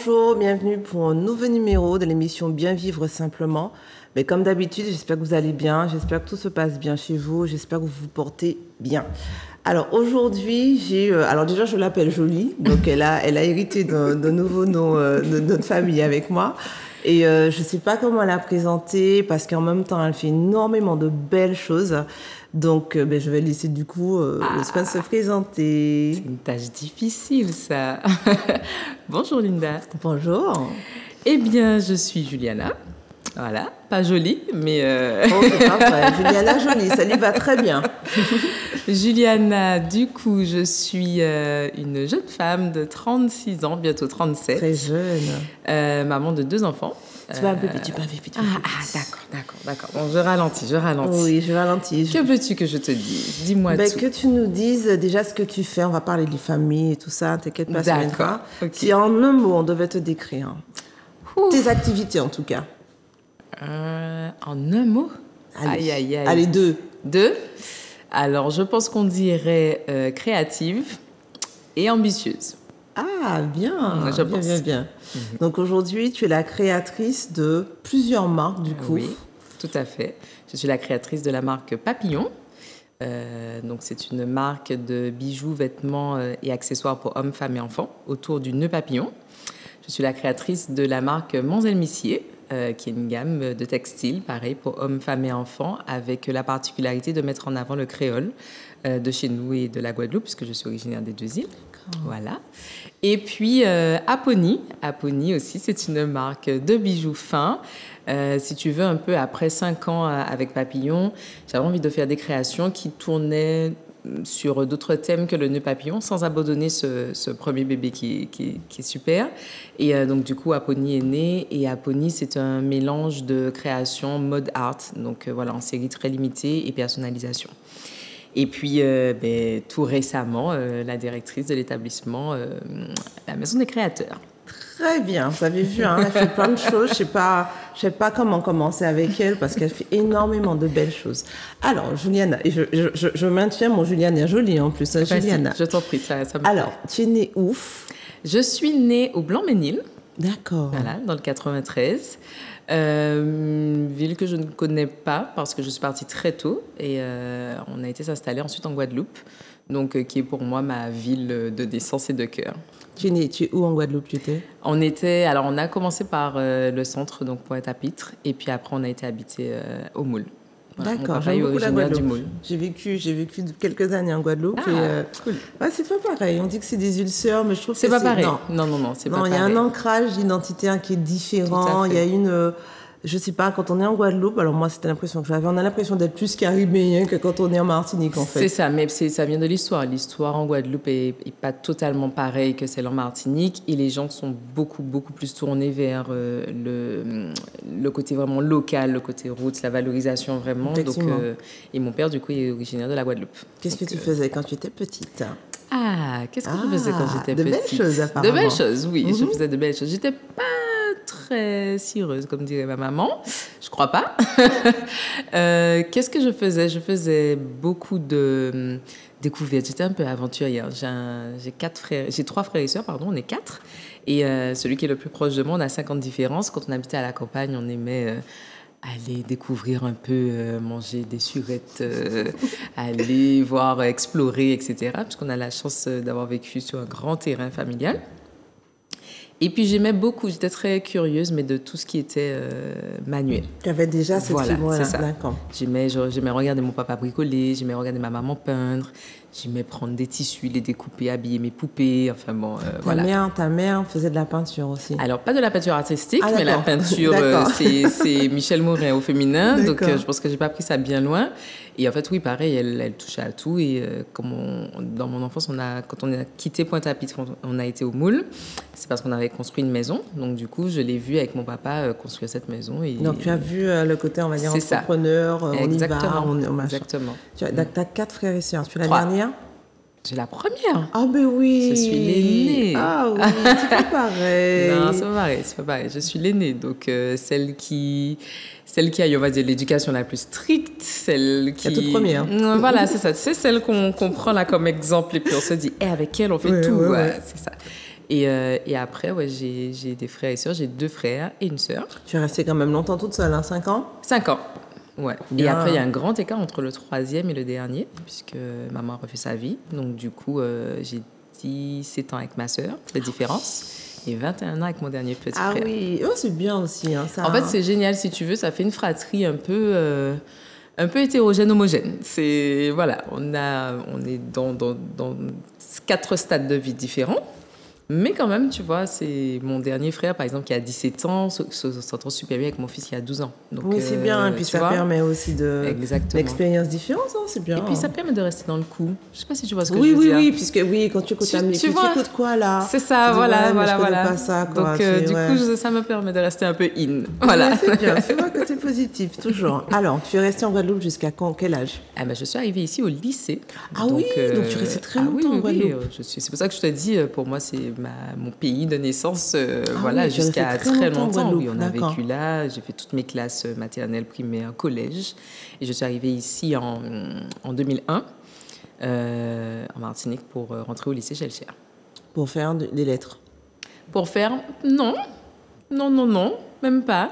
Bonjour, bienvenue pour un nouveau numéro de l'émission Bien vivre simplement. Mais comme d'habitude, j'espère que vous allez bien, j'espère que tout se passe bien chez vous, j'espère que vous vous portez bien. Alors aujourd'hui, alors déjà je l'appelle Jolie, donc elle a hérité de nouveau de notre famille avec moi. Et je ne sais pas comment la présenter parce qu'en même temps, elle fait énormément de belles choses. Donc, je vais laisser du coup le soin de se présenter. C'est une tâche difficile, ça. Bonjour, Linda. Bonjour. Eh bien, je suis Juliana. Voilà, pas jolie, mais... Oh, c'est pas vrai. Juliana jolie, ça lui va très bien. Juliana, du coup, je suis une jeune femme de 36 ans, bientôt 37. Très jeune. Maman de 2 enfants. Tu vas un peu vite, tu vas vite. D'accord. Bon, je ralentis. Oui, je ralentis. Que veux-tu que je te dise? Dis-moi tout. Que tu nous dises déjà ce que tu fais. On va parler des familles et tout ça. T'inquiète pas, ça viendra. Okay. Si en un mot, on devait te décrire. Tes activités, en tout cas. En un mot? Aïe. Allez, 2. 2? Alors, je pense qu'on dirait créative et ambitieuse. Ah, bien. Je pense. Bien. Donc aujourd'hui, tu es la créatrice de plusieurs marques, du coup. Oui, tout à fait. Je suis la créatrice de la marque Papillon. Donc, c'est une marque de bijoux, vêtements et accessoires pour hommes, femmes et enfants autour du nœud papillon. Je suis la créatrice de la marque Manzel-Missier, qui est une gamme de textiles, pareil, pour hommes, femmes et enfants, avec la particularité de mettre en avant le créole de chez nous et de la Guadeloupe, puisque je suis originaire des 2 îles. Voilà. Et puis, Apony. Apony aussi, c'est une marque de bijoux fins. Si tu veux, un peu après 5 ans avec Papillon, j'avais envie de faire des créations qui tournaient sur d'autres thèmes que le nœud papillon, sans abandonner ce premier bébé qui est super. Et donc, du coup, Apony est né. Et Apony, c'est un mélange de création mode art. Donc, voilà, en série très limitée et personnalisation. Et puis, tout récemment, la directrice de l'établissement, la Maison des Créateurs. Très bien, vous avez vu, hein, elle fait plein de choses. Je sais pas comment commencer avec elle parce qu'elle fait énormément de belles choses. Alors, Juliana, et je maintiens mon Juliana jolie en plus, hein, Juliana. Je t'en prie, ça me Alors, tu es née où? Je suis née au Blanc-Ménil. D'accord. Voilà, dans le 93. Ville que je ne connais pas parce que je suis partie très tôt et on a été s'installer ensuite en Guadeloupe, donc qui est pour moi ma ville de naissance et de cœur. Tu es où en Guadeloupe, tu étais? On a commencé par le centre, donc Pointe-à-Pitre, et puis après on a été habité au Moule. Voilà, d'accord, j'aime beaucoup la Guadeloupe. J'ai vécu quelques années en Guadeloupe. Cool. Ouais, c'est pas pareil. On dit que c'est des îles sœurs, mais je trouve que c'est pas pareil. Non, c'est pas pareil. Il y a un ancrage identitaire qui est différent. Il y a je sais pas, quand on est en Guadeloupe, alors moi c'était l'impression que j'avais, on a l'impression d'être plus caribéen que quand on est en Martinique en fait. C'est ça, mais ça vient de l'histoire. L'histoire en Guadeloupe est pas totalement pareille que celle en Martinique et les gens sont beaucoup plus tournés vers le côté vraiment local, le côté roots, la valorisation vraiment. Donc, et mon père du coup est originaire de la Guadeloupe. Qu'est-ce que tu faisais quand tu étais petite? Qu'est-ce que je faisais quand j'étais petite? De belles choses apparemment. De belles choses, oui, je faisais de belles choses. J'étais pas très cireuse, comme dirait ma maman. Je crois pas. Qu'est-ce que je faisais? Je faisais beaucoup de découvertes. J'étais un peu aventurière. J'ai 3 frères et sœurs, pardon, on est 4. Et celui qui est le plus proche de moi, on a 5 ans de différence. Quand on habitait à la campagne, on aimait aller découvrir un peu, manger des surettes, aller voir, explorer, etc. Puisqu'on a la chance d'avoir vécu sur un grand terrain familial. Et puis j'aimais beaucoup, j'étais très curieuse, mais de tout ce qui était manuel. Tu avais déjà cette fibre-là, c'est ça. D'accord. J'aimais regarder mon papa bricoler, j'aimais regarder ma maman peindre, j'aimais prendre des tissus, les découper, habiller mes poupées, enfin bon, voilà. Ta mère faisait de la peinture aussi? Alors, pas de la peinture artistique, mais la peinture, c'est Michel Morin au féminin, donc je pense que j'ai pas pris ça bien loin. Et en fait, oui, pareil, elle touchait à tout. Et dans mon enfance, quand on a quitté Pointe-à-Pitre, on a été au Moule. C'est parce qu'on avait construit une maison. Donc, du coup, je l'ai vu avec mon papa construire cette maison. Et donc, tu as vu le côté, on va dire, entrepreneur, on y va, on machin. Exactement. Tu as 4 frères et sœurs. Tu es la dernière? J'ai la première. Ah ben oui. Je suis l'aînée. Ah oui, c'est pas pareil. Non, c'est pas pareil. Je suis l'aînée, donc celle qui a, on va dire, l'éducation la plus stricte, celle qui... La toute première. Voilà, c'est ça. C'est celle qu'on prend là comme exemple et puis on se dit, avec elle, on fait tout. Ouais. C'est ça. Et après, ouais, j'ai des frères et sœurs. J'ai 2 frères et une sœur. Tu es restée quand même longtemps toute seule, hein, 5 ans? 5 ans. Ouais. Bien. Et après, il y a un grand écart entre le 3e et le dernier, puisque maman a refait sa vie. Donc, du coup, j'ai 17 ans avec ma sœur, la différence. Et 21 ans avec mon dernier petit frère. Ah oui, oh, c'est bien aussi. Hein, ça. En fait, c'est génial, si tu veux. Ça fait une fratrie un peu hétérogène, homogène. Voilà, on est dans 4 stades de vie différents. Mais quand même, tu vois, c'est mon dernier frère, par exemple, qui a 17 ans, s'entend super bien avec mon fils qui a 12 ans. Donc, oui, c'est bien. Et puis ça permet aussi d'expériences différentes, hein, c'est bien. Et puis ça permet de rester dans le coup. Je ne sais pas si tu vois ce que je veux dire. Oui, puisque quand tu écoutes ta musique, tu écoutes quoi là? C'est ça, voilà. Pas ça, quoi. Donc, du coup, ça me permet de rester un peu in. Voilà. Ouais, c'est bien, c'est vrai que c'est positif, toujours. Alors, tu es restée en Guadeloupe jusqu'à quel âge? Je suis arrivée ici au lycée. Ah donc, donc tu restais très longtemps en Guadeloupe. C'est pour ça que je te dis, pour moi, c'est mon pays de naissance, jusqu'à très longtemps. Oui, on a vécu là. J'ai fait toutes mes classes maternelles, primaires, collège. Et je suis arrivée ici en 2001, en Martinique, pour rentrer au lycée Shelcher. Pour faire des lettres? Pour faire... Non, même pas.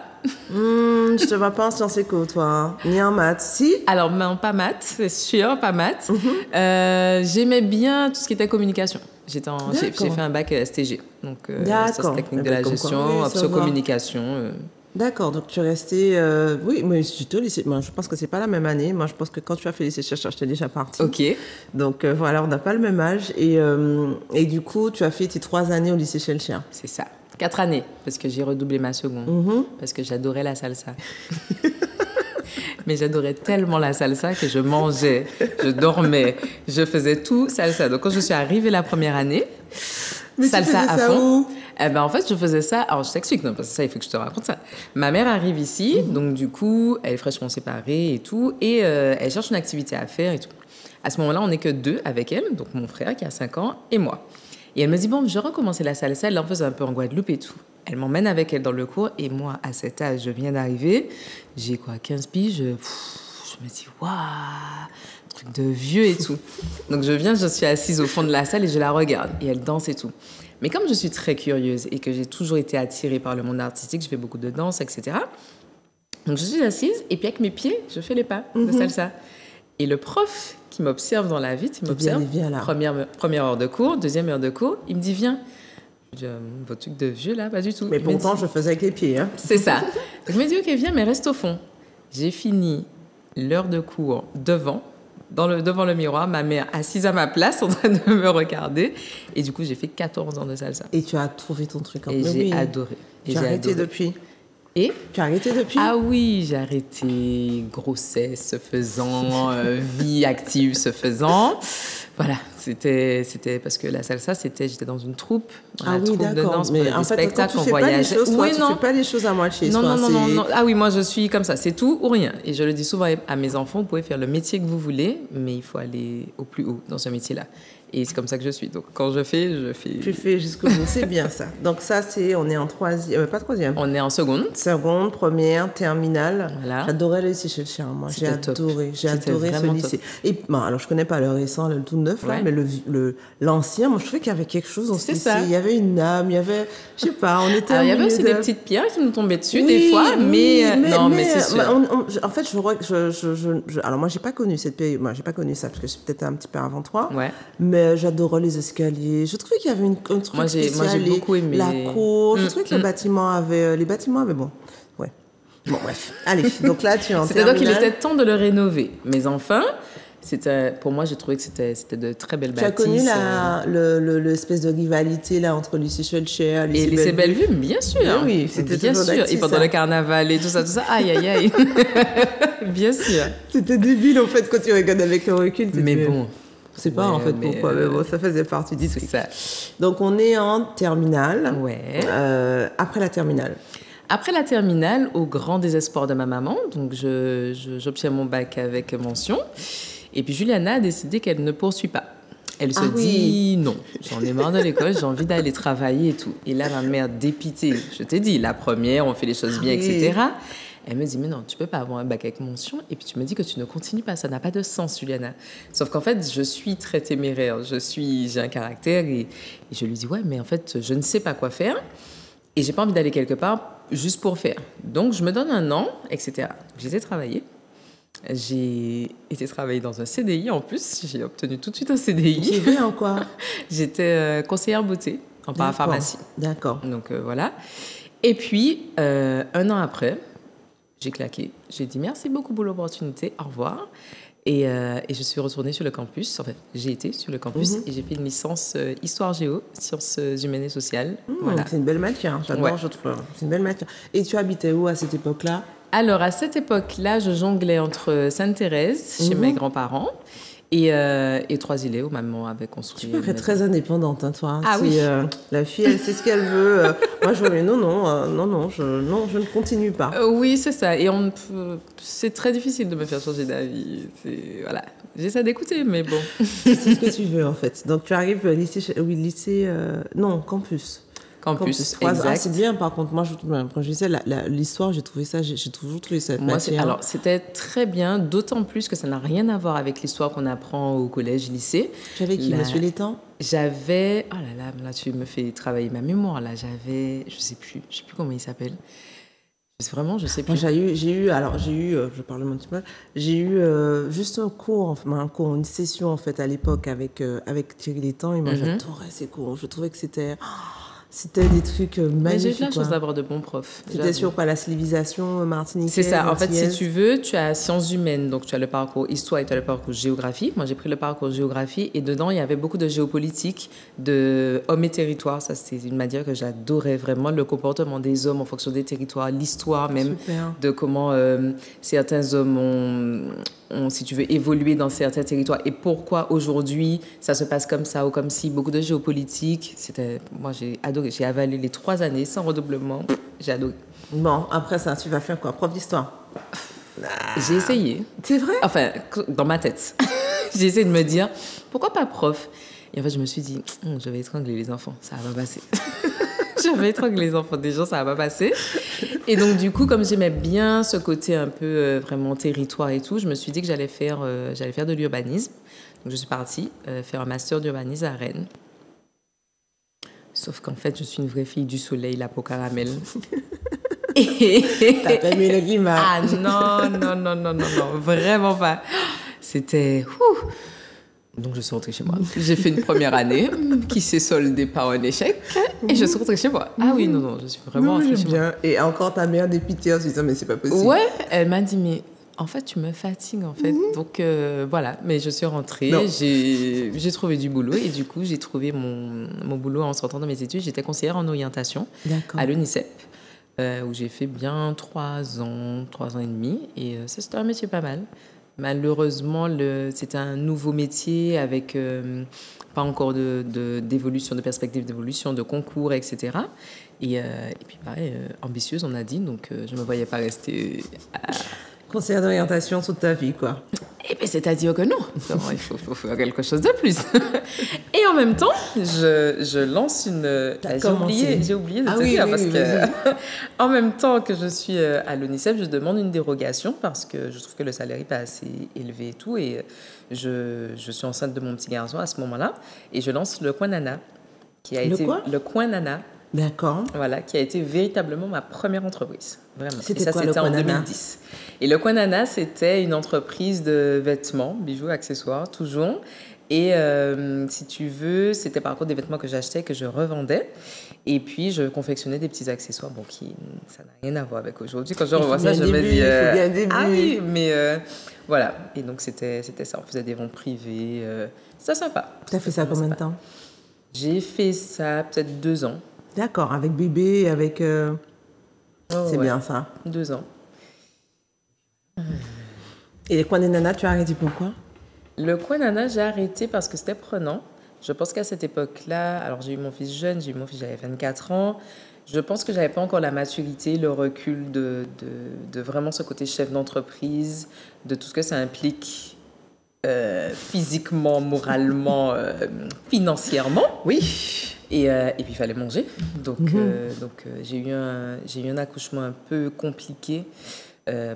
Je te vois pas en sciences éco, toi, hein. Ni en maths, si? Alors, non, pas maths, c'est sûr, pas maths. J'aimais bien tout ce qui était communication. J'ai fait un bac STG, donc sciences techniques de la gestion, option-communication. D'accord, donc tu es resté... oui, mais j'étais au lycée. Moi, je pense que c'est pas la même année. Moi, je pense que quand tu as fait le lycée chercheur, j'étais déjà partie. Ok. Donc voilà, on n'a pas le même âge. Et du coup, tu as fait tes 3 années au lycée Shelcher. C'est ça. 4 années, parce que j'ai redoublé ma seconde. Parce que j'adorais la salsa. Mais j'adorais tellement la salsa que je mangeais, je dormais, je faisais tout salsa. Donc quand je suis arrivée la première année, salsa à fond. En fait, je faisais ça. Alors, je t'explique, non, parce que ça, il faut que je te raconte ça. Ma mère arrive ici, donc du coup, elle est fraîchement séparée et tout, et elle cherche une activité à faire et tout. À ce moment-là, on n'est que 2 avec elle, donc mon frère qui a 5 ans et moi. Et elle me dit, bon, je vais recommencer la salsa. Elle en faisait un peu en Guadeloupe et tout. Elle m'emmène avec elle dans le cours, et moi, à cet âge, je viens d'arriver, j'ai 15 piges, je me dis, waouh, truc de vieux et tout. Donc je suis assise au fond de la salle et je la regarde, et elle danse et tout. Mais comme je suis très curieuse et que j'ai toujours été attirée par le monde artistique, je fais beaucoup de danse, etc. Donc je suis assise et puis avec mes pieds, je fais les pas de salsa. Et le prof qui m'observe dans la vitre, il m'observe, première heure de cours, deuxième heure de cours, il me dit, viens. Je dis, votre truc de vieux là, pas du tout. Mais pourtant, je faisais avec les pieds. Hein. C'est ça. Donc, je me dis, ok, viens, mais reste au fond. J'ai fini l'heure de cours devant le miroir, ma mère assise à ma place en train de me regarder. Et du coup, j'ai fait 14 ans de salsa. Et tu as trouvé ton truc en Et j'ai adoré. Tu as arrêté depuis? Et tu as arrêté depuis? Ah oui, j'ai arrêté, grossesse se faisant, vie active se faisant. Voilà, c'était parce que la salsa, j'étais dans une troupe, troupe de danse, mais en fait, spectacle, on voyageait. Tu fais pas les choses à moitié. Non. Ah oui, moi je suis comme ça, c'est tout ou rien. Et je le dis souvent à mes enfants, vous pouvez faire le métier que vous voulez, mais il faut aller au plus haut dans ce métier-là. Et c'est comme ça que je suis. Donc quand je fais. Tu fais jusqu'au bout, c'est bien ça. Donc ça, on est en troisième, pas troisième. On est en seconde. Seconde, première, terminale. Voilà. J'adorais le lycée Shelcher, moi. J'ai adoré ce lycée. Et bon, alors je connais pas le récent, le tout neuf là, mais l'ancien, moi je trouvais qu'il y avait quelque chose dans ce lycée. Il y avait une âme, il y avait, je sais pas, on était. Alors, il y avait aussi des petites pierres qui nous tombaient dessus des fois, mais c'est sûr. En fait, alors moi j'ai pas connu cette période, moi j'ai pas connu ça parce que c'est peut-être un petit peu avant toi. Ouais. Mais j'adorais les escaliers. Je trouvais qu'il y avait un truc spécial. Moi, j'ai beaucoup aimé. La cour. Je trouvais que les bâtiments avaient bon. Ouais. Bon, bref. Allez, donc là, tu es en terminale. C'était donc qu'il était temps de le rénover. Mais enfin, pour moi, j'ai trouvé que c'était de très belles bâtisses. Tu as connu l'espèce de rivalité là, entre lycée Shelcher et lycée Bellevue, bien sûr. Oui, c'était bien sûr. Et pendant le carnaval et tout ça. Aïe, aïe, aïe. Bien sûr. C'était débile, en fait, quand tu regardes avec le recul. Mais bon... Je sais pas en fait pourquoi, mais bon, ça faisait partie du truc. C'est ça. Donc on est en terminale. Ouais. Après la terminale. Après la terminale, au grand désespoir de ma maman, donc j'obtiens mon bac avec mention. Et puis Juliana a décidé qu'elle ne poursuit pas. Elle se dit non, j'en ai marre de l'école, j'ai envie d'aller travailler et tout. Et là, ma mère dépitée, je t'ai dit, la première, on fait les choses bien, etc. Elle me dit, mais non, tu peux pas avoir un bac avec mention et puis tu me dis que tu ne continues pas, ça n'a pas de sens, Juliana. Sauf qu'en fait, je suis très téméraire, j'ai un caractère et je lui dis, ouais, mais en fait, je ne sais pas quoi faire et j'ai pas envie d'aller quelque part juste pour faire. Donc, je me donne un an, etc. J'ai été travailler. J'ai été travailler dans un CDI en plus. J'ai obtenu tout de suite un CDI. C'est vrai en quoi? J'étais conseillère beauté en parapharmacie. D'accord. Donc voilà. Et puis, un an après, j'ai claqué. J'ai dit merci beaucoup pour l'opportunité. Au revoir. Et je suis retournée sur le campus. En fait, j'ai été sur le campus et j'ai fait une licence Histoire-Géo, Sciences humaines et sociales. Voilà. C'est une belle matière. J'adore, Ouais. je trouve. C'est une belle matière. Et tu habitais où à cette époque-là? Alors, à cette époque-là, je jonglais entre Sainte-Thérèse, chez mes grands-parents, et Trois-Îlets, où maman avait construit. Tu parais très indépendante, hein, toi. Ah oui. La fille, elle sait ce qu'elle veut. Moi, je vois, mais non, je ne continue pas. Oui, c'est ça. Et c'est très difficile de me faire changer d'avis. Voilà. J'essaie d'écouter, mais bon. C'est ce que tu veux, en fait. Donc, tu arrives au lycée, non, campus. Campus, Exact. Ah, exact. c'est bien, par contre. Moi, quand je disais l'histoire, j'ai toujours trouvé ça matière. Alors, c'était très bien, d'autant plus que ça n'a rien à voir avec l'histoire qu'on apprend au collège, lycée. J'avais qui, Monsieur Létang? J'avais... Oh là, tu me fais travailler ma mémoire, là. J'avais... Je sais plus comment il s'appelle. Vraiment, je sais plus. Moi, je parle un petit peu, j'ai eu juste un cours, une session, en fait, à l'époque, avec Thierry Létang, et moi, j'adorais ces cours. Je trouvais que c'était des trucs magnifiques. Mais j'ai eu la chance d'avoir de bons profs. C'était sur quoi, la civilisation martiniquaise? C'est ça. En fait, si tu veux, tu as sciences humaines, donc tu as le parcours histoire et tu as le parcours géographie. Moi, j'ai pris le parcours géographie et dedans, il y avait beaucoup de géopolitique, de hommes et territoires. Ça, c'est une matière que j'adorais vraiment, le comportement des hommes en fonction des territoires, l'histoire même. Super. De comment certains hommes ont, si tu veux, évolué dans certains territoires et pourquoi aujourd'hui ça se passe comme ça ou comme si. Beaucoup de géopolitique. Moi, j'ai adoré. J'ai avalé les 3 années sans redoublement. J'ai adoré. Bon, après ça, tu vas faire quoi? Prof d'histoire? J'ai essayé. C'est vrai? Enfin, dans ma tête. J'ai essayé de me dire, pourquoi pas prof? Et en fait, je me suis dit, je vais étrangler les enfants, ça va pas passer. Je vais étrangler les enfants des gens, ça va pas passer. Et donc, du coup, comme j'aimais bien ce côté un peu vraiment territoire et tout, je me suis dit que j'allais faire de l'urbanisme. Donc, je suis partie faire un master d'urbanisme à Rennes. Sauf qu'en fait, je suis une vraie fille du soleil, la peau caramel. T'as pas mis le guimard. Ah non, vraiment pas. C'était... Donc, je suis rentrée chez moi. J'ai fait une première année qui s'est soldée par un échec et je suis rentrée chez moi. Ah oui, non, je suis vraiment rentrée chez moi. Et encore ta mère dépitée en se disant, mais c'est pas possible. Ouais, elle m'a dit, mais en fait, tu me fatigues, en fait. Donc, voilà. Mais je suis rentrée, j'ai trouvé du boulot et du coup, j'ai trouvé mon boulot en sortant de mes études. J'étais conseillère en orientation à l'UNICEF. Où j'ai fait bien 3 ans et demi. Et c'était un métier pas mal. Malheureusement, c'était un nouveau métier avec pas encore d'évolution, de perspective d'évolution, de concours, etc. Et puis, pareil, ambitieuse, on a dit. Donc, je ne me voyais pas rester... Conseillère d'orientation toute ta vie, quoi. Eh bien, c'est-à-dire que non. Il faut faire quelque chose de plus. Et en même temps, je lance une... J'ai oublié de te dire parce que en même temps que je suis à l'UNICEF, je demande une dérogation parce que je trouve que le salaire n'est pas assez élevé et tout. Et je suis enceinte de mon petit garçon à ce moment-là. Et je lance le Coin Nana. Le Coin Nana. D'accord. Voilà, qui a été véritablement ma première entreprise. Vraiment. C'était en 2010. Et le Coin Nana, c'était une entreprise de vêtements, bijoux, accessoires, toujours. Et si tu veux, c'était par contre des vêtements que j'achetais, que je revendais. Et puis, je confectionnais des petits accessoires, ça n'a rien à voir avec aujourd'hui. Quand je revois ça, je me dis... ah oui, mais voilà. Et donc, c'était ça. On faisait des ventes privées. C'était sympa. Tu as fait ça combien de temps? J'ai fait ça peut-être 2 ans. D'accord, avec bébé, avec... c'est bien ça. 2 ans. Et les Coins des Nanas, tu as arrêté pourquoi? Le Coin Nana, j'ai arrêté parce que c'était prenant. Je pense qu'à cette époque-là, alors j'ai eu mon fils jeune, j'avais 24 ans. Je pense que j'avais pas encore la maturité, le recul de vraiment ce côté chef d'entreprise, de tout ce que ça implique physiquement, moralement, financièrement. Oui. Et puis il fallait manger. Donc j'ai eu un accouchement un peu compliqué.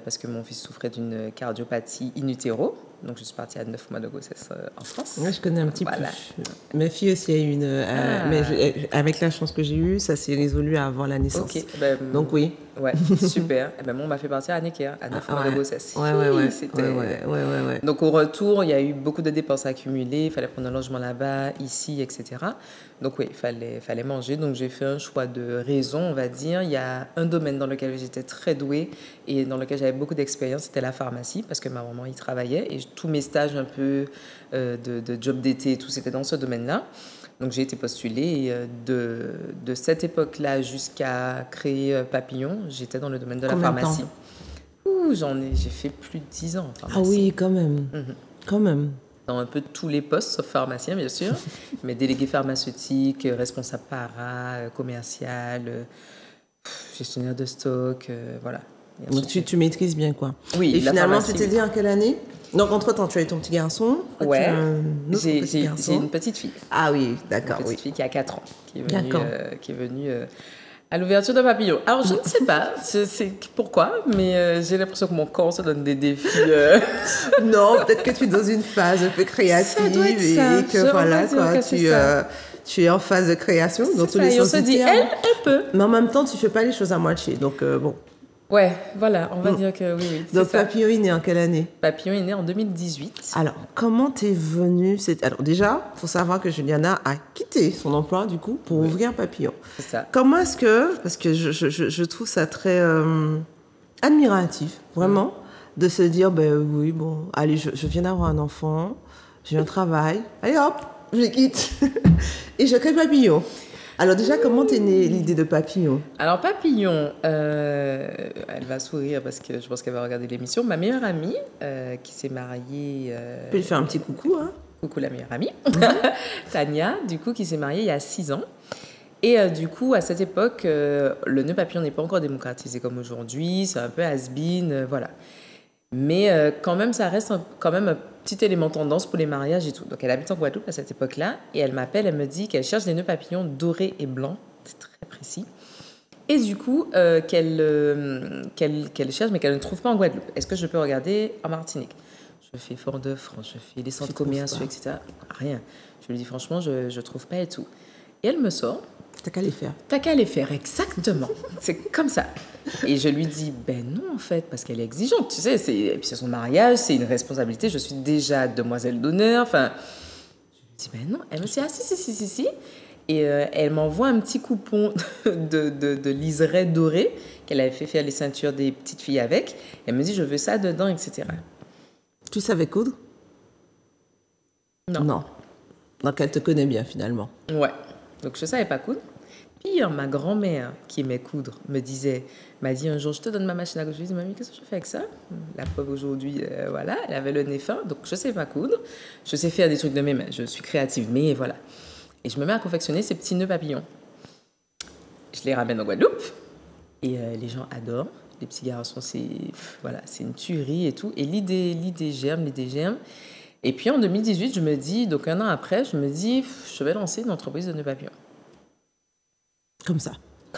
parce que mon fils souffrait d'une cardiopathie in utero. Donc, je suis partie à 9 mois de grossesse en France. Oui, je connais un petit peu. Ma fille aussi a eu une... mais avec la chance que j'ai eue, ça s'est résolu avant la naissance. Ok. Donc, oui. Ouais, super. Et moi, on m'a fait partir à Necker, à 9 mois de grossesse. Ouais. Donc, au retour, il y a eu beaucoup de dépenses accumulées. Il fallait prendre un logement là-bas, ici, etc. Donc, oui, il fallait manger. Donc, j'ai fait un choix de raison, on va dire. Il y a un domaine dans lequel j'étais très douée et dans lequel j'avais beaucoup d'expérience, c'était la pharmacie, parce que ma maman y travaillait. Et tous mes stages un peu de job d'été, tout, c'était dans ce domaine-là. Donc, j'ai été postulée et de cette époque-là jusqu'à créer Papillon, j'étais dans le domaine de la pharmacie. J'ai fait plus de 10 ans en pharmacie. Ah oui, quand même. Quand même. Dans un peu tous les postes, sauf pharmacien, bien sûr. Mais délégué pharmaceutique, responsable para, commercial, gestionnaire de stock, voilà. Donc, tu maîtrises bien, quoi. Oui, et finalement, tu t'es dit en quelle année? Donc, entre-temps, tu as eu ton petit garçon. Ouais, j'ai une petite fille. Ah oui, d'accord. Une petite fille qui a 4 ans, qui est venue à l'ouverture de Papillon. Alors, je ne sais pas pourquoi, mais j'ai l'impression que mon corps se donne des défis. Non, peut-être que tu es dans une phase un peu créative et que voilà, quoi, tu es en phase de création. Dans tous les sens. On se dit, elle peut. Mais en même temps, tu ne fais pas les choses à moitié. Donc, bon. Ouais, voilà, on va dire que oui. Donc, Papillon est né en quelle année? Papillon est né en 2018. Alors, comment t'es venue Alors, déjà, il faut savoir que Juliana a quitté son emploi, du coup, pour ouvrir Papillon. C'est ça. Comment est-ce que... Parce que je trouve ça très admiratif, vraiment, de se dire, ben oui, bon, allez, je viens d'avoir un enfant, j'ai un travail, allez hop, je les quitte. Et je crée Papillon. Alors déjà, comment t'es née l'idée de Papillon? Alors Papillon, elle va sourire parce que je pense qu'elle va regarder l'émission. Ma meilleure amie qui s'est mariée... Tu peux lui faire un petit coucou, hein? Coucou la meilleure amie. Tania, du coup, qui s'est mariée il y a 6 ans. Et du coup, à cette époque, le nœud papillon n'est pas encore démocratisé comme aujourd'hui. C'est un peu has-been, voilà. Mais quand même, ça reste quand même un petit élément tendance pour les mariages et tout. Donc, elle habite en Guadeloupe à cette époque-là. Et elle m'appelle, elle me dit qu'elle cherche des nœuds papillons dorés et blancs. C'est très précis. Et du coup, qu'elle cherche, mais qu'elle ne trouve pas en Guadeloupe. Est-ce que je peux regarder en Martinique? Je fais Fort-de-France, je fais les centres commerciaux, etc. Rien. Je lui dis, franchement, je ne trouve pas et tout. Et elle me sort. T'as qu'à les faire. T'as qu'à les faire, exactement. C'est comme ça. Et je lui dis, ben non, en fait, parce qu'elle est exigeante, tu sais. Et puis c'est son mariage, c'est une responsabilité. Je suis déjà demoiselle d'honneur. Enfin, je lui dis, ben non. Elle me dit, ah si. Et elle m'envoie un petit coupon de liseré doré qu'elle avait fait faire les ceintures des petites filles avec. Elle me dit, je veux ça dedans, etc. Tu savais coudre? Non. Donc elle te connaît bien, finalement. Ouais. Donc, je ne savais pas coudre. Pire, ma grand-mère, qui aimait coudre, m'a dit un jour, je te donne ma machine à coudre. Je lui dis, mamie, qu'est-ce que je fais avec ça? La pauvre aujourd'hui, voilà, elle avait le nez fin, donc je ne sais pas coudre. Je sais faire des trucs de mes mains, je suis créative, mais voilà. Et je me mets à confectionner ces petits nœuds papillons. Je les ramène en Guadeloupe, et les gens adorent. Les petits garçons, c'est une tuerie et tout. Et l'idée germe. Et puis en 2018, je me dis, donc un an après, je me dis, je vais lancer une entreprise de nœuds papillons. Comme ça.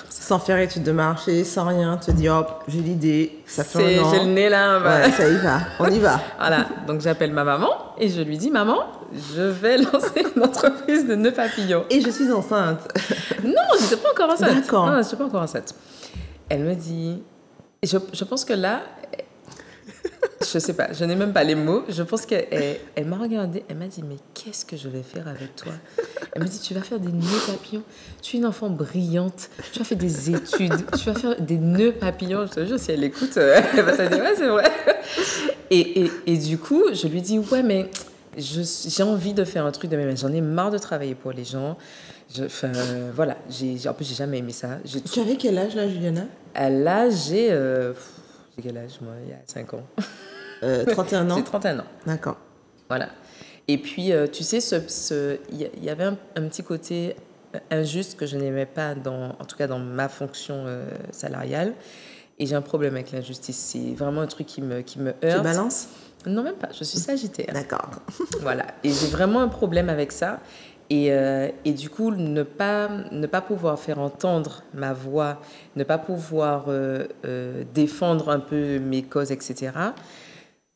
Sans faire étude de marché, sans rien, te dis, hop, j'ai l'idée, ça fait un an. J'ai le nez là. Ouais, ça y va, on y va. Voilà, donc j'appelle ma maman et je lui dis, maman, je vais lancer une entreprise de nœuds papillons. Et je suis enceinte. Non, je n'étais pas encore enceinte. D'accord. Non, je n'étais pas encore enceinte. Elle me dit, je pense que là... Je sais pas, je n'ai même pas les mots. Je pense qu'elle m'a regardée, elle m'a dit, mais qu'est-ce que je vais faire avec toi? Elle me dit, tu vas faire des nœuds papillons. Tu es une enfant brillante, tu as fait des études, tu vas faire des nœuds papillons. Je te jure, si elle écoute, elle va te dire, ouais, c'est vrai. Et du coup, je lui dis, ouais, mais j'ai envie de faire un truc de mes mains. J'en ai marre de travailler pour les gens. Voilà, en plus, j'ai jamais aimé ça. Tu avais quel âge là, Juliana? Là, j'ai quel âge, moi? Il y a 5 ans. 31 ans? J'ai 31 ans. D'accord. Voilà. Et puis, tu sais, il y avait un petit côté injuste que je n'aimais pas, en tout cas dans ma fonction salariale. Et j'ai un problème avec l'injustice. C'est vraiment un truc qui me heurte. Tu balances? Non, même pas. Je suis Sagittaire. D'accord. Voilà. Et j'ai vraiment un problème avec ça. Et du coup, ne pas pouvoir faire entendre ma voix, ne pas pouvoir défendre un peu mes causes, etc.,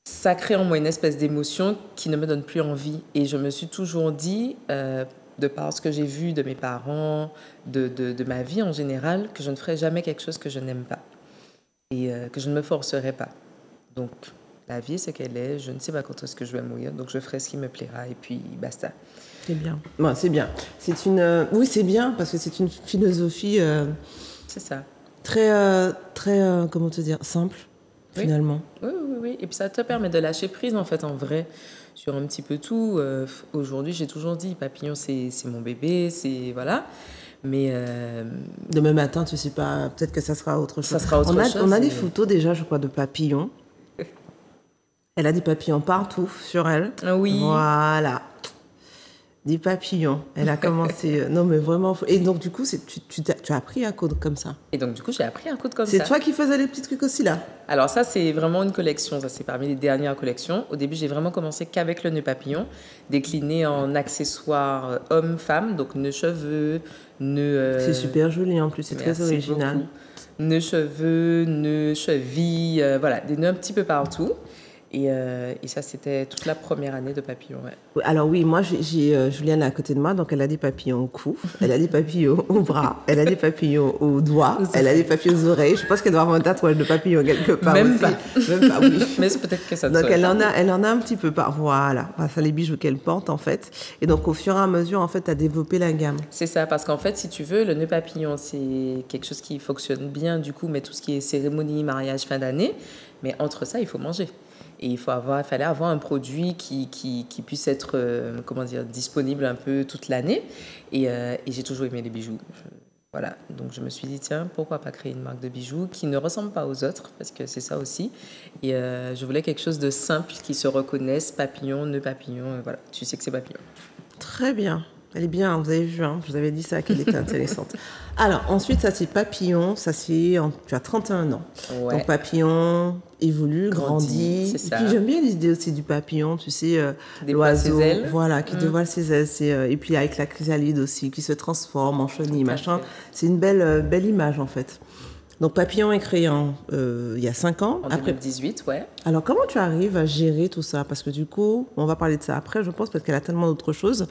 ça crée en moi une espèce d'émotion qui ne me donne plus envie. Et je me suis toujours dit, de par ce que j'ai vu de mes parents, de ma vie en général, que je ne ferai jamais quelque chose que je n'aime pas et que je ne me forcerai pas. Donc, la vie, c'est qu'elle est. Je ne sais pas quand est-ce que je vais mourir, donc je ferai ce qui me plaira et puis basta. C'est bien. Bon, c'est bien. Oui, c'est bien parce que c'est une philosophie C'est ça. très, comment te dire, simple, Oui. finalement. Oui. Et puis ça te permet de lâcher prise, en fait, en vrai, sur un petit peu tout. Aujourd'hui, j'ai toujours dit, Papillon, c'est mon bébé, c'est... Voilà. Mais... Demain matin, tu sais pas, peut-être que ça sera autre chose. Ça sera autre chose. On a des photos déjà, je crois, de papillons. Elle a des papillons partout sur elle. Oui. Voilà. Des papillons. Elle a commencé... non, mais vraiment... Et donc, du coup, tu as appris à coudre comme ça. Et donc, du coup, j'ai appris à coudre comme ça. C'est toi qui faisais les petits trucs aussi, là? Alors ça, c'est vraiment une collection. Ça, c'est parmi les dernières collections. Au début, j'ai vraiment commencé qu'avec le nœud papillon, décliné en accessoires homme-femme, donc nœud cheveux, nœud... C'est super joli, en plus. C'est très original. Beaucoup. Nœud cheveux, nœud cheville, voilà, des nœuds un petit peu partout. Et ça, c'était toute la première année de papillon. Ouais. Alors oui, moi, j'ai Juliane à côté de moi, donc elle a des papillons au cou, elle a des papillons au bras, elle a des papillons aux doigts, elle a des papillons aux oreilles. Je pense qu'elle doit avoir un tatouage de papillon quelque part. Même aussi. pas. Même pas, oui. Mais c'est peut-être que ça. Donc elle en a un petit peu par. Voilà, c'est les bijoux qu'elle porte en fait. Et donc au fur et à mesure, en fait, tu as développé la gamme. C'est ça, parce qu'en fait, si tu veux, le nœud papillon, c'est quelque chose qui fonctionne bien, du coup, mais tout ce qui est cérémonie, mariage, fin d'année. Mais entre ça, il faut manger. Et il fallait avoir un produit qui puisse être disponible un peu toute l'année. Et j'ai toujours aimé les bijoux. Voilà, donc je me suis dit, tiens, pourquoi pas créer une marque de bijoux qui ne ressemble pas aux autres, parce que c'est ça aussi. Et je voulais quelque chose de simple qui se reconnaisse, papillon, nœud papillon, voilà, tu sais que c'est papillon. Très bien. Elle est bien, vous avez vu, hein, je vous avais dit ça, qu'elle était intéressante. Alors, ensuite, ça c'est papillon, tu as 31 ans. Ouais. Donc papillon évolue, grandit. C'est ça. Et puis j'aime bien l'idée aussi du papillon, tu sais, l'oiseau, voilà, qui dévoile ses ailes. Et puis avec la chrysalide aussi, qui se transforme en chenille, machin. C'est une belle image en fait. Donc Papillon est créé il y a 5 ans. En 2018, ouais. Alors comment tu arrives à gérer tout ça? Parce que du coup, on va parler de ça après, je pense, parce qu'elle a tellement d'autres choses.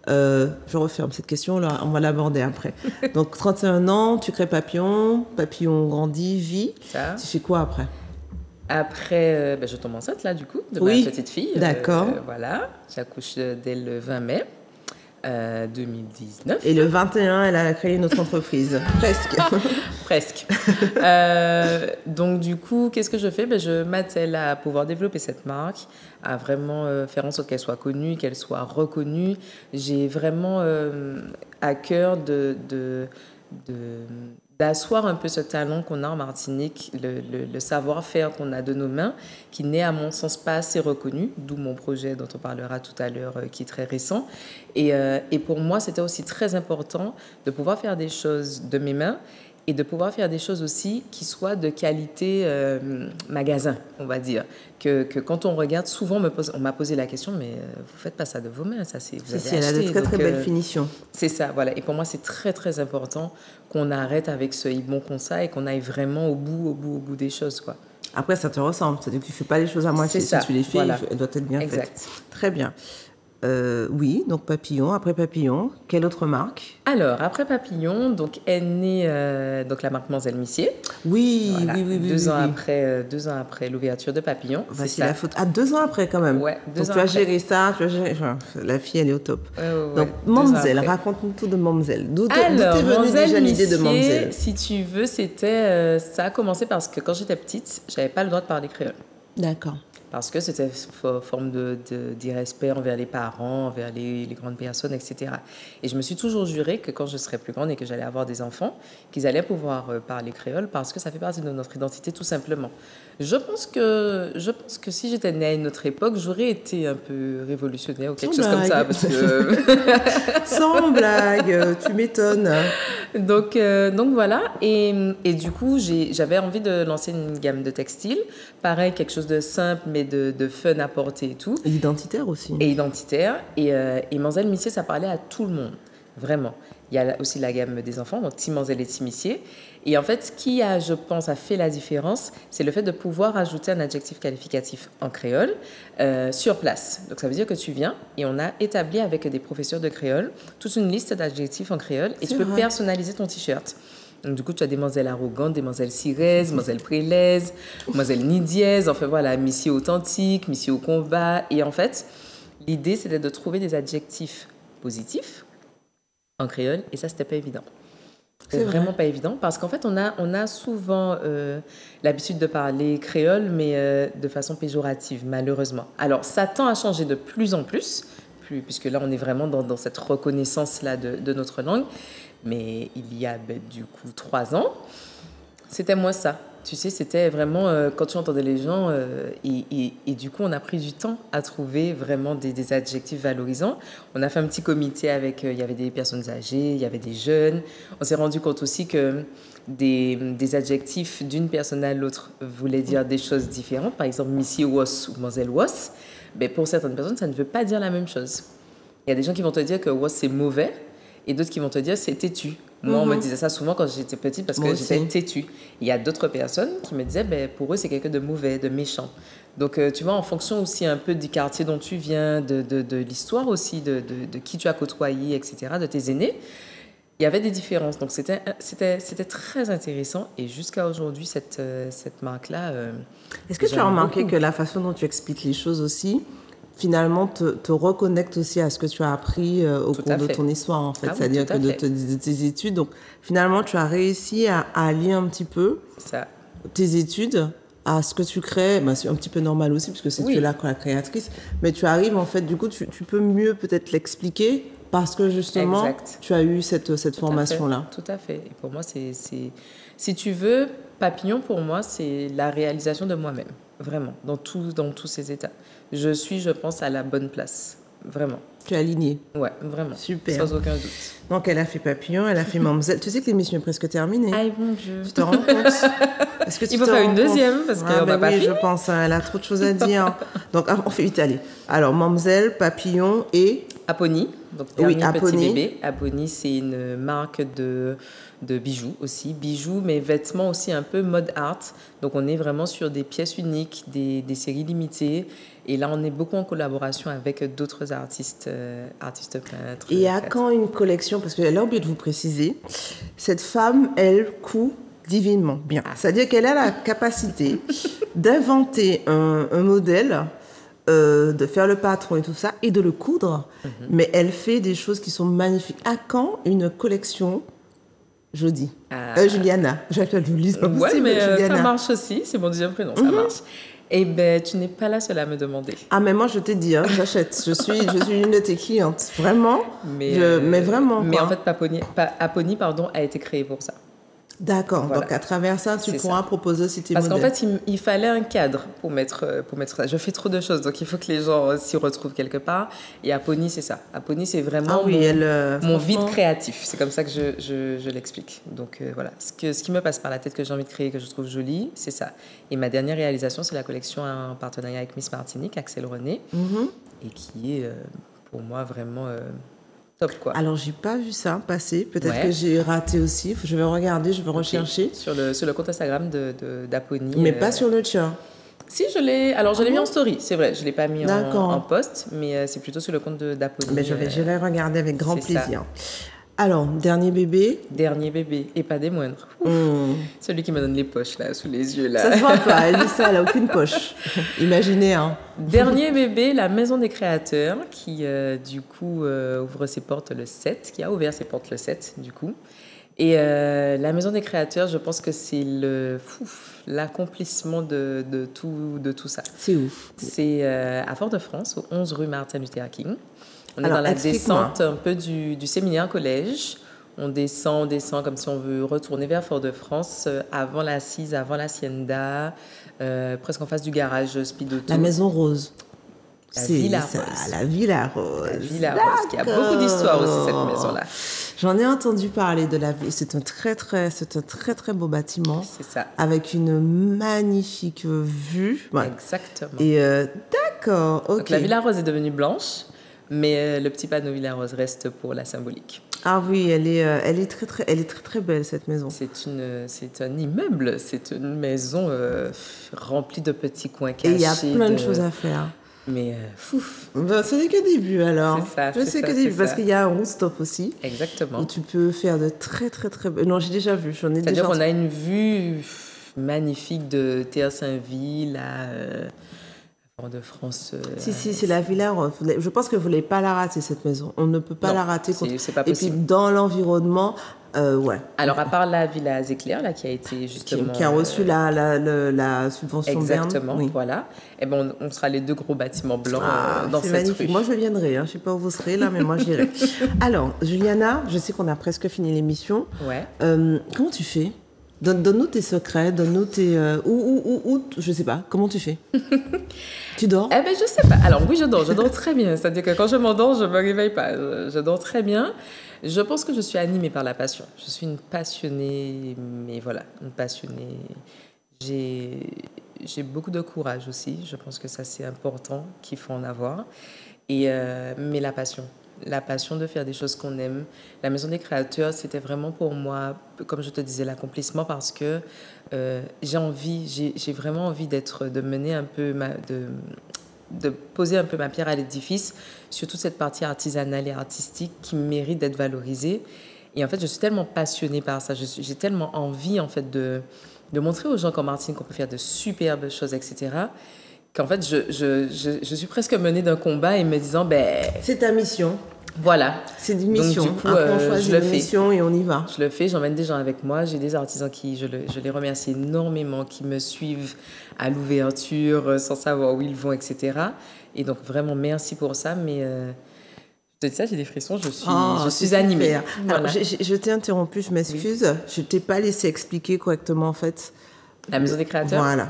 Je referme cette question-là, on va l'aborder après. Donc 31 ans, tu crées Papillon grandit, vit. Ça. Tu fais quoi après? Après, je tombe enceinte là, du coup, de ma petite fille. D'accord. Voilà, j'accouche dès le 20 mai. 2019. Et le 21, elle a créé une autre entreprise. Presque. Presque. Donc, du coup, qu'est-ce que je fais? Je m'attelle à pouvoir développer cette marque, à vraiment faire en sorte qu'elle soit connue, qu'elle soit reconnue. J'ai vraiment à cœur d'asseoir un peu ce talent qu'on a en Martinique, le savoir-faire qu'on a de nos mains, qui n'est à mon sens pas assez reconnu, d'où mon projet dont on parlera tout à l'heure, qui est très récent. Et pour moi, c'était aussi très important de pouvoir faire des choses de mes mains et de pouvoir faire des choses aussi qui soient de qualité magasin, on va dire. Que quand on regarde, souvent on m'a posé la question, mais vous faites pas ça de vos mains, ça c'est vous avez acheté. Elle a de très très belles finitions. C'est ça, voilà. Et pour moi, c'est très très important qu'on arrête avec ce bon comme ça et qu'on aille vraiment au bout des choses, quoi. Après, ça te ressemble, c'est-à-dire que tu fais pas les choses à moitié. Si tu les fais, voilà. Elles doivent être bien faites. Très bien. Oui, donc Papillon. Après Papillon, quelle autre marque? Alors, après Papillon, donc est née donc la marque Manzel Missier. Oui, voilà. oui. 2 ans après l'ouverture de Papillon. Voici la photo. 2 ans après quand même. Ouais, 2 ans donc tu as géré ça, la fille elle est au top. Donc Mamzelle, raconte-nous tout de Mamzelle. D'où t'es venue déjà l'idée de Mamzelle? Si tu veux, ça a commencé parce que quand j'étais petite, j'avais pas le droit de parler créole. D'accord. Parce que c'était forme d'irrespect envers les parents, envers les grandes personnes, etc. Et je me suis toujours juré que quand je serais plus grande et que j'allais avoir des enfants, qu'ils allaient pouvoir parler créole parce que ça fait partie de notre identité tout simplement. Je pense que si j'étais née à une autre époque, j'aurais été un peu révolutionnaire ou quelque chose comme ça. Parce que... Sans blague, tu m'étonnes. Donc voilà. Et du coup, j'avais envie de lancer une gamme de textiles. Pareil, quelque chose de simple, mais de fun à porter et tout. Et identitaire aussi. Et identitaire. Et Manzel Missier, ça parlait à tout le monde, vraiment. Il y a aussi la gamme des enfants, donc Tim Manzel et Tim Missier. Et en fait, ce qui a, je pense, a fait la différence, c'est le fait de pouvoir ajouter un adjectif qualificatif en créole sur place. Donc ça veut dire que tu viens et on a établi avec des professeurs de créole toute une liste d'adjectifs en créole et tu peux personnaliser ton t-shirt. Donc, du coup, tu as des Manzel arrogantes, des Manzel ciraises, Manzel prélaises, Manzel nidiaises, enfin voilà, Missier authentique, Missier au combat. Et en fait, l'idée, c'était de trouver des adjectifs positifs en créole, et ça, c'était pas évident. C'est vraiment pas évident, parce qu'en fait, on a souvent l'habitude de parler créole, mais de façon péjorative, malheureusement. Alors, ça tend à changer de plus en plus, puisque là, on est vraiment dans cette reconnaissance-là de notre langue. Mais il y a, du coup, 3 ans, c'était moi ça. Tu sais, c'était vraiment quand tu entendais les gens et du coup, on a pris du temps à trouver vraiment des adjectifs valorisants. On a fait un petit comité avec, il y avait des personnes âgées, il y avait des jeunes. On s'est rendu compte aussi que des adjectifs d'une personne à l'autre voulaient dire des choses différentes. Par exemple, Missy Was ou Manzel Was. Mais pour certaines personnes, ça ne veut pas dire la même chose. Il y a des gens qui vont te dire que Was, c'est mauvais et d'autres qui vont te dire c'est têtu. Moi, on me disait ça souvent quand j'étais petite parce que j'étais têtue. Il y a d'autres personnes qui me disaient, pour eux, c'est quelqu'un de mauvais, de méchant. Donc, tu vois, en fonction aussi un peu du quartier dont tu viens, de l'histoire aussi, de qui tu as côtoyé, etc., de tes aînés, il y avait des différences. Donc, c'était très intéressant. Et jusqu'à aujourd'hui, cette marque-là... Est-ce que tu as remarqué que la façon dont tu expliques les choses aussi finalement te reconnecte aussi à ce que tu as appris au cours de ton histoire, en fait. C'est-à-dire que de tes études. Donc, finalement, tu as réussi à allier un petit peu tes études à ce que tu crées. C'est un petit peu normal aussi, puisque tu es là comme la créatrice. Mais tu arrives, en fait, du coup, tu peux mieux peut-être l'expliquer parce que, justement, tu as eu cette formation-là. Tout à fait. Et pour moi, si tu veux, Papillon, pour moi, c'est la réalisation de moi-même. Vraiment, dans tous ces états. Je pense, à la bonne place. Vraiment. Tu es alignée. Ouais, vraiment. Super. Sans aucun doute. Donc, elle a fait Papillon, elle a fait Mamzelle. Tu sais que l'émission est presque terminée. Aïe, mon Dieu. Tu te rends compte? Est-ce que il faut faire une deuxième, parce qu'on n'a pas fini. Je pense. Elle a trop de choses à dire. Donc, on fait vite aller. Alors, Mamzelle, Papillon et... Apony. Donc, dernier petit bébé. Apony, c'est une marque de bijoux aussi. Bijoux, mais vêtements aussi un peu mode art. Donc, on est vraiment sur des pièces uniques, des séries limitées. Et là, on est beaucoup en collaboration avec d'autres artistes peintres. Et à quand une collection? Parce qu'elle a oublié de vous préciser. Cette femme, elle coud divinement bien. C'est-à-dire qu'elle a la capacité d'inventer un modèle, de faire le patron et tout ça, et de le coudre. Mais elle fait des choses qui sont magnifiques. À quand une collection Jody? Juliana. J'appelle Julie. Ouais, mais ça marche aussi. C'est mon deuxième prénom, ça marche. Eh bien, tu n'es pas la seule à me demander. Ah, mais moi, je t'ai dit, j'achète. Je suis une de tes clientes. Vraiment. Mais vraiment. Mais en fait, Apony, a été créé pour ça. D'accord. Voilà. Donc, à travers ça, tu pourras proposer aussi tes modèles. Parce qu'en fait, il fallait un cadre pour mettre ça. Je fais trop de choses, donc il faut que les gens s'y retrouvent quelque part. Et Apony, c'est ça. Apony, c'est vraiment mon vide créatif. C'est comme ça que je l'explique. Donc, voilà. Ce qui me passe par la tête, que j'ai envie de créer, que je trouve joli, c'est ça. Et ma dernière réalisation, c'est la collection en partenariat avec Miss Martinique, Axel René, et qui est, pour moi, vraiment... top, quoi. Alors, j'ai pas vu ça passer. Peut-être que j'ai raté aussi. Je vais regarder, je vais rechercher. Sur le compte Instagram d'Apony. Mais pas sur le tien. Si, je l'ai. Alors, je l'ai mis en story, c'est vrai. Je l'ai pas mis en post, mais c'est plutôt sur le compte d'Apony. Mais je vais regarder avec grand plaisir. Alors, dernier bébé. Dernier bébé, et pas des moindres. Celui qui me donne les poches, là, sous les yeux, là. Ça se voit pas, elle dit ça, elle n'a aucune poche. Imaginez, hein. Dernier bébé, la Maison des Créateurs, qui, du coup, ouvre ses portes le 7, qui a ouvert ses portes le 7, du coup. Et la Maison des Créateurs, je pense que c'est l'accomplissement de tout ça. C'est ouf. C'est à Fort-de-France, au 11 rue Martin Luther King. On est dans la descente un peu du séminaire collège. On descend comme si on veut retourner vers Fort-de-France, avant l'Assise, avant l'Hacienda, presque en face du garage Speed Auto. La Maison Rose. La Villa Rose. La Villa Rose. La Villa Rose, qui a beaucoup d'histoire aussi, cette maison-là. J'en ai entendu parler de la ville. C'est un très très beau bâtiment. C'est ça. Avec une magnifique vue. Ouais. Exactement. Et d'accord, ok. Donc, la Villa Rose est devenue blanche, mais le petit panneau Villa Rose reste pour la symbolique. Ah oui, elle est très belle cette maison. C'est un immeuble, c'est une maison remplie de petits coins cachés. Et il y a plein de choses à faire. Mais fouf. Ben, ce n'est que début alors. C'est ça, parce qu'il y a un rooftop aussi. Exactement. Où tu peux faire de très non, j'ai déjà vu, j'en ai déjà. C'est-à-dire qu'on a une vue magnifique de Théa Saint-Ville à de France. Si, c'est la Villa Rose. Je pense que vous ne voulez pas la rater, cette maison. On ne peut pas la rater. C'est pas possible. Et puis, dans l'environnement, ouais. Alors, à part la Villa Zéclair, là, qui a été justement... Qui a reçu la subvention Berne. Exactement, oui. Voilà. Et ben, on sera les deux gros bâtiments blancs dans cette magnifique. rue. Moi, je viendrai. Hein. Je ne sais pas où vous serez, là, mais moi, j'irai. Alors, Juliana, je sais qu'on a presque fini l'émission. Ouais. Comment tu fais ? Donne-nous tes secrets, donne-nous tes... je sais pas, comment tu fais? Tu dors? Eh ben, je sais pas. Alors oui, je dors très bien. C'est-à-dire que quand je m'endors, je me réveille pas. Je dors très bien. Je pense que je suis animée par la passion. Je suis une passionnée, mais voilà, une passionnée. J'ai beaucoup de courage aussi. Je pense que ça, c'est important, qu'il faut en avoir. Mais la passion de faire des choses qu'on aime. La Maison des Créateurs, c'était vraiment pour moi, comme je te disais, l'accomplissement parce que j'ai vraiment envie de mener un peu, de poser un peu ma pierre à l'édifice sur toute cette partie artisanale et artistique qui mérite d'être valorisée. Et en fait, je suis tellement passionnée par ça. J'ai tellement envie, en fait, de montrer aux gens comme Martine qu'on peut faire de superbes choses, etc., qu'en fait, je suis presque menée d'un combat et me disant, c'est ta mission. Voilà. C'est une mission. Donc, du coup, on choisit une mission et on y va. Je le fais, j'emmène des gens avec moi. J'ai des artisans qui, je les remercie énormément, qui me suivent à l'ouverture sans savoir où ils vont, etc. Et donc, vraiment, merci pour ça. Mais je te dis ça, j'ai des frissons, je suis animée. Voilà. Alors, je t'ai interrompu, je m'excuse. Oui. Je ne t'ai pas laissé expliquer correctement, en fait. La Maison des Créateurs. Voilà.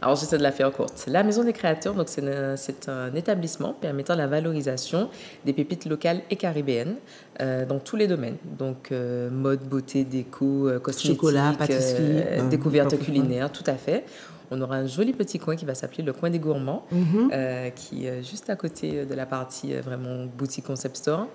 Alors, j'essaie de la faire courte. La Maison des Créateurs, donc c'est un établissement permettant la valorisation des pépites locales et caribéennes dans tous les domaines. Donc, mode, beauté, déco, cosmétique, chocolat, pâtisserie, découverte culinaire, tout à fait. On aura un joli petit coin qui va s'appeler le coin des gourmands, qui est juste à côté de la partie vraiment boutique concept store.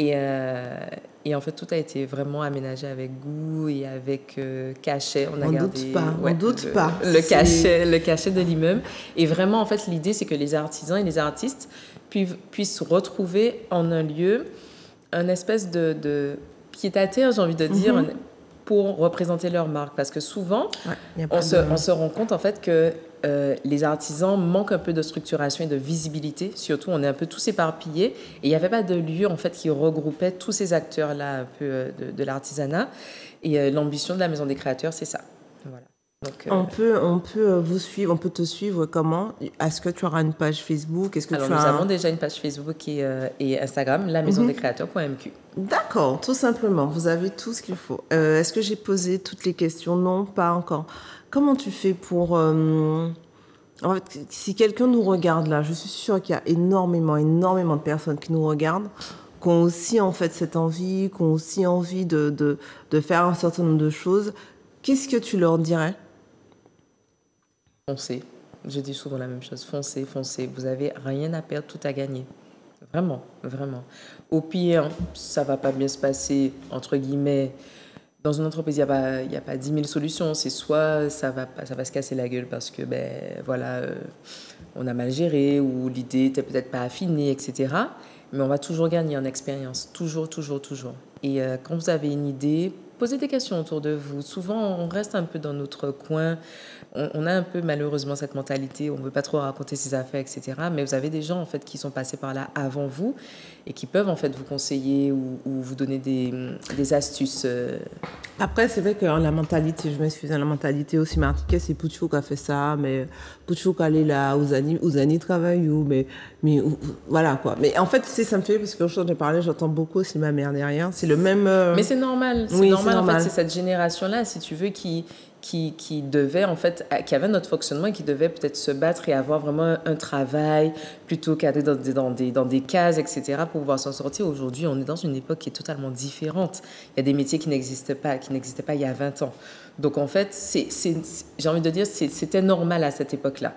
Et en fait, tout a été vraiment aménagé avec goût et avec cachet. On doute pas. Le cachet de l'immeuble. Et vraiment, en fait, l'idée, c'est que les artisans et les artistes puissent retrouver en un lieu un espèce de pied-à-terre, j'ai envie de dire, pour représenter leur marque. Parce que souvent, on se rend compte, en fait, que les artisans manquent un peu de structuration et de visibilité. Surtout, on est un peu tous éparpillés. Et il n'y avait pas de lieu, en fait, qui regroupait tous ces acteurs-là un peu de l'artisanat. Et l'ambition de la Maison des Créateurs, c'est ça. Voilà. Donc, on peut vous suivre, on peut te suivre comment? Est-ce que tu auras une page Facebook? Alors, nous avons déjà une page Facebook et Instagram, la maison des créateurs.mq. D'accord, tout simplement. Vous avez tout ce qu'il faut. Est-ce que j'ai posé toutes les questions? Non, pas encore. Comment tu fais pour... En fait, si quelqu'un nous regarde là, je suis sûre qu'il y a énormément de personnes qui nous regardent, qui ont aussi en fait cette envie, qui ont aussi envie de faire un certain nombre de choses. Qu'est-ce que tu leur dirais? Foncez. Je dis souvent la même chose. Foncez, foncez. Vous n'avez rien à perdre, tout à gagner. Vraiment, vraiment. Au pire, ça ne va pas bien se passer, entre guillemets. Dans une entreprise, il n'y a pas 10 000 solutions. C'est soit ça va se casser la gueule parce que, on a mal géré ou l'idée n'était peut-être pas affinée, etc. Mais on va toujours gagner en expérience. Toujours, toujours, toujours. Et quand vous avez une idée, posez des questions autour de vous. Souvent, on reste un peu dans notre coin. On a un peu malheureusement cette mentalité, on ne veut pas trop raconter ses affaires, etc. Mais vous avez des gens en fait qui sont passés par là avant vous et qui peuvent en fait vous conseiller ou vous donner des astuces. Après, c'est vrai que la mentalité, je m'excuse, la mentalité aussi martiniquaise, c'est Pouchou qui a fait ça, mais Pouchou qui allait là, Ouzani travaille où, mais voilà quoi. Mais en fait, ça me fait, parce que quand j'en ai parlé, j'entends beaucoup aussi ma mère derrière. C'est le même. Mais c'est normal, c'est normal. En fait, c'est cette génération-là, si tu veux, qui qui devaient, en fait, qui avaient notre fonctionnement et qui devaient peut-être se battre et avoir vraiment un travail plutôt qu'aller dans des cases, etc., pour pouvoir s'en sortir. Aujourd'hui, on est dans une époque qui est totalement différente. Il y a des métiers qui n'existaient pas il y a 20 ans. Donc, en fait, j'ai envie de dire, c'était normal à cette époque-là.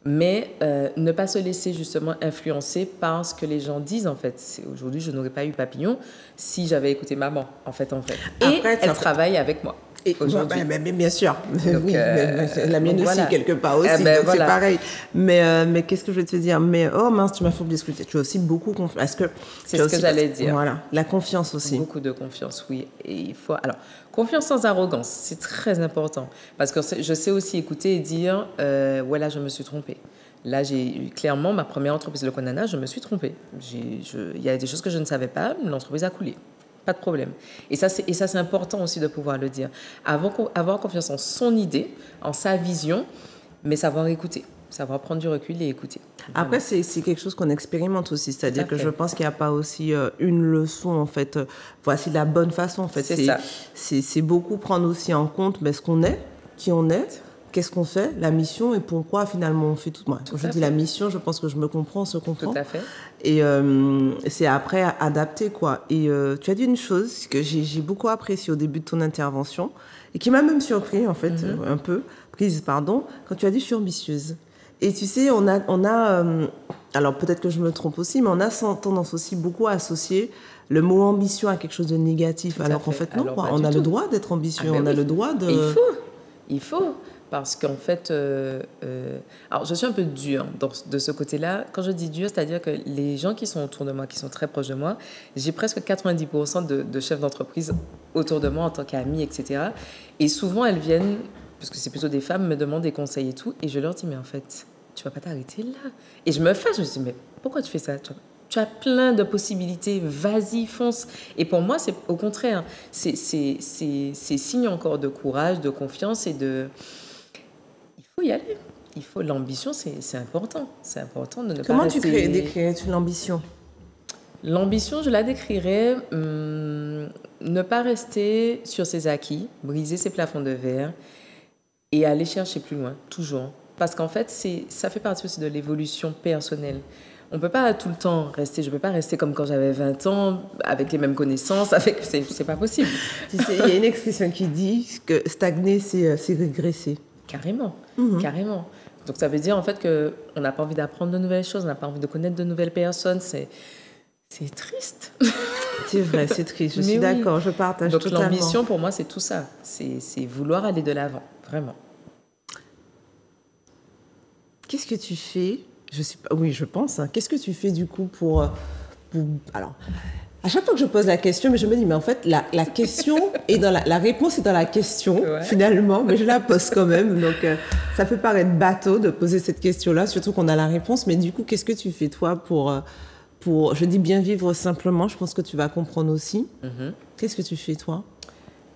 Mais ne pas se laisser justement influencer par ce que les gens disent, en fait. Aujourd'hui, je n'aurais pas eu Papillon si j'avais écouté maman, en fait. Et après, elle travaille avec moi. Mais bien sûr, donc, oui, la mienne aussi, voilà. Quelque part aussi, donc voilà. C'est pareil. Mais qu'est-ce que je vais te dire? Mais oh mince, tu m'as fait oublier ce que tu as aussi beaucoup confiance. C'est ce que j'allais dire. Voilà, la confiance aussi. Beaucoup de confiance, oui. Et il faut, alors, confiance sans arrogance, c'est très important. Parce que je sais aussi écouter et dire, ouais, là, je me suis trompée. Là, clairement, ma première entreprise, le Konana, je me suis trompée. Il y a des choses que je ne savais pas, l'entreprise a coulé. Pas de problème. Et ça, c'est important aussi de pouvoir le dire. Avoir confiance en son idée, en sa vision, mais savoir écouter, savoir prendre du recul et écouter. Après, c'est quelque chose qu'on expérimente aussi. C'est-à-dire que je pense qu'il n'y a pas aussi une leçon, en fait. Voici la bonne façon, en fait. C'est beaucoup prendre aussi en compte ce qu'on est, qui on est, qu'est-ce qu'on fait, la mission et pourquoi finalement on fait tout. Moi, quand je dis la mission, je pense que je me comprends, on se comprend. Tout à fait. Et c'est après adapter, quoi. Et tu as dit une chose que j'ai beaucoup appréciée au début de ton intervention et qui m'a même surpris, en fait, un peu, quand tu as dit je suis ambitieuse. Et tu sais, on a alors peut-être que je me trompe aussi, mais on a tendance aussi beaucoup à associer le mot ambition à quelque chose de négatif, alors qu'en fait, non, quoi. On a le droit d'être ambitieux, on a le droit de... Il faut. Parce qu'en fait, alors je suis un peu dure de ce côté-là. Quand je dis dure, c'est-à-dire que les gens qui sont autour de moi, qui sont très proches de moi, j'ai presque 90% de chefs d'entreprise autour de moi en tant qu'amis, etc. Et souvent, elles viennent, parce que c'est plutôt des femmes, me demandent des conseils et tout. Et je leur dis, mais en fait, tu vas pas t'arrêter là. Et je me fâche, je me dis, mais pourquoi tu fais ça? Tu as plein de possibilités, vas-y, fonce. Et pour moi, c'est au contraire, c'est signe encore de courage, de confiance et de... Il faut y aller. L'ambition, c'est important. C'est important de ne Comment pas rester... Comment tu décrirais-tu l'ambition? L'ambition, je la décrirais ne pas rester sur ses acquis, briser ses plafonds de verre et aller chercher plus loin, toujours. Parce qu'en fait, ça fait partie aussi de l'évolution personnelle. On ne peut pas tout le temps rester, je ne peux pas rester comme quand j'avais 20 ans, avec les mêmes connaissances, c'est pas possible. Tu sais, il y a une expression qui dit que stagner, c'est régresser. Carrément, carrément. Donc ça veut dire en fait qu'on n'a pas envie d'apprendre de nouvelles choses, on n'a pas envie de connaître de nouvelles personnes, c'est triste. C'est vrai, c'est triste, je suis d'accord, je partage donc, totalement. Donc l'ambition pour moi c'est tout ça, c'est vouloir aller de l'avant, vraiment. Qu'est-ce que tu fais? Oui, je pense. Qu'est-ce que tu fais du coup pour... Alors, à chaque fois que je pose la question, mais je me dis, mais en fait, la question est dans la réponse est dans la question, finalement, mais je la pose quand même. Donc, ça peut paraître bateau de poser cette question-là, surtout qu'on a la réponse. Mais du coup, qu'est-ce que tu fais, toi, pour je dis bien vivre simplement, je pense que tu vas comprendre aussi. Qu'est-ce que tu fais, toi?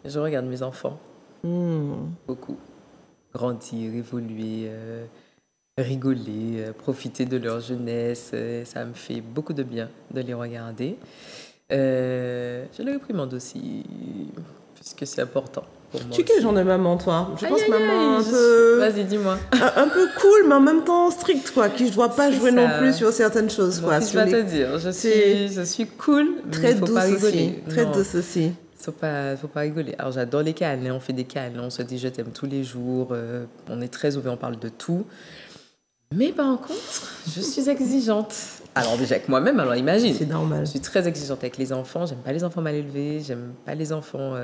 Je regarde mes enfants. Beaucoup. Grandir, évoluer... rigoler, profiter de leur jeunesse, ça me fait beaucoup de bien de les regarder. Je les réprimande aussi, puisque c'est important pour moi. Tu es quel genre de maman, toi? Je pense maman un peu... Vas-y, dis-moi. Un peu cool, mais en même temps strict, quoi, qui ne doit pas jouer non plus sur certaines choses. Moi, je vais te dire, je suis cool, très mais il ne faut douce pas rigoler. Aussi, très douce aussi. Faut pas rigoler. Alors, j'adore les câlins, on fait des câlins, on se dit je t'aime tous les jours, on est très ouvert, on parle de tout. Mais par contre, je suis exigeante. Alors déjà avec moi-même, alors imagine. C'est normal. Je suis très exigeante avec les enfants. J'aime pas les enfants mal élevés. J'aime pas les enfants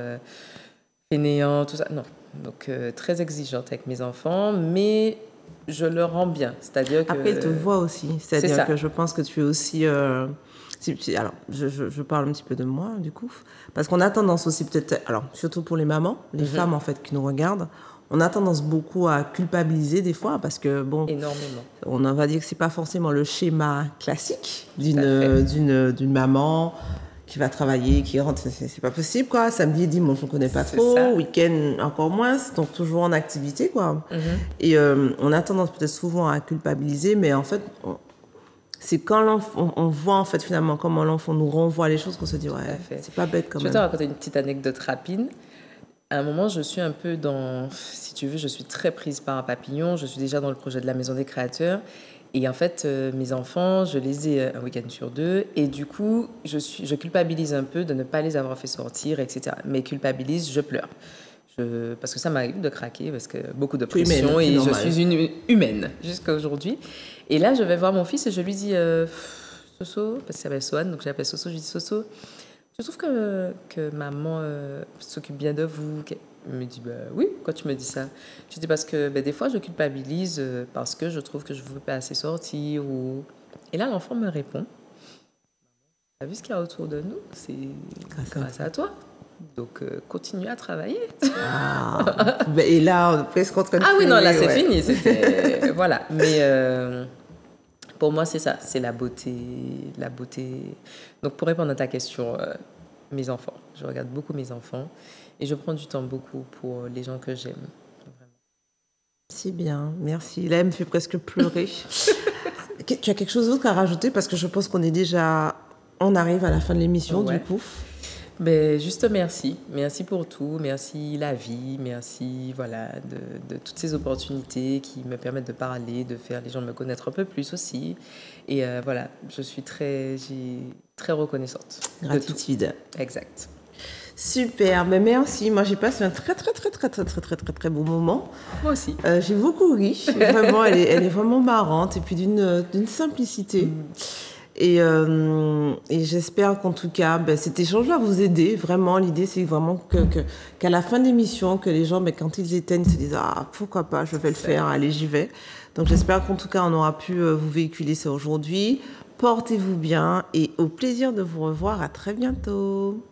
fainéants, tout ça. Non. Donc très exigeante avec mes enfants, mais je leur rends bien. C'est-à-dire que... Après, ils te voient aussi. C'est-à-dire que je pense que tu es aussi... Alors, je parle un petit peu de moi, du coup. Parce qu'on a tendance aussi peut-être... Alors, surtout pour les mamans, les femmes, en fait, qui nous regardent, on a tendance beaucoup à culpabiliser des fois parce que, bon... Énormément. On va dire que c'est pas forcément le schéma classique d'une maman qui va travailler, qui rentre. C'est pas possible, quoi. Samedi et dimanche, on connaît pas trop. Week-end, encore moins. Donc, toujours en activité, quoi. Et on a tendance peut-être souvent à culpabiliser, mais en fait... C'est quand on voit en fait finalement comment l'enfant nous renvoie les choses qu'on se dit ouais, c'est pas bête quand même. Je vais te raconter une petite anecdote rapide. À un moment, je suis un peu dans, si tu veux, je suis très prise par un papillon. Je suis déjà dans le projet de la Maison des Créateurs. Et en fait, mes enfants, je les ai un week-end sur 2. Et du coup, je culpabilise un peu de ne pas les avoir fait sortir, etc. Mais culpabilise, je pleure. Parce que ça m'arrive de craquer, parce que beaucoup de pression. Et je suis une humaine jusqu'à aujourd'hui. Et là, je vais voir mon fils et je lui dis, Soso, parce qu'il s'appelle Swan, donc je l'appelle Soso, je lui dis, Soso, je trouve que maman s'occupe bien de vous. Il me dit, bah, oui, pourquoi tu me dis ça? Je dis, parce que des fois, je culpabilise parce que je trouve que je ne veux pas assez sortir. Et là, l'enfant me répond, t'as vu ce qu'il y a autour de nous? C'est grâce à toi. Donc, continue à travailler. Et là, on est presque en train de oui, non, là, c'est fini. C'était... voilà. Mais... pour moi, c'est ça, c'est la beauté. Donc, pour répondre à ta question, mes enfants. Je regarde beaucoup mes enfants et je prends du temps beaucoup pour les gens que j'aime. Vraiment. C'est bien, merci. Là, elle me fait presque pleurer. Tu as quelque chose d'autre à rajouter? Parce que je pense qu'on est déjà... On arrive à la fin de l'émission, du coup. Juste merci. Merci pour tout. Merci la vie. Merci de toutes ces opportunités qui me permettent de parler, de faire les gens me connaître un peu plus aussi. Et je suis très reconnaissante. Gratitude. Exact. Super, mais merci. Moi, j'ai passé un très beau moment. Moi aussi. J'ai beaucoup ri. Vraiment, elle est vraiment marrante et puis d'une simplicité. Et j'espère qu'en tout cas, cet échange va vous aider. Vraiment, l'idée, c'est vraiment qu'à la fin de l'émission, que les gens, quand ils éteignent, se disent « Ah, pourquoi pas, je vais le faire, allez, j'y vais ». Donc, j'espère qu'en tout cas, on aura pu vous véhiculer ça aujourd'hui. Portez-vous bien et au plaisir de vous revoir. À très bientôt.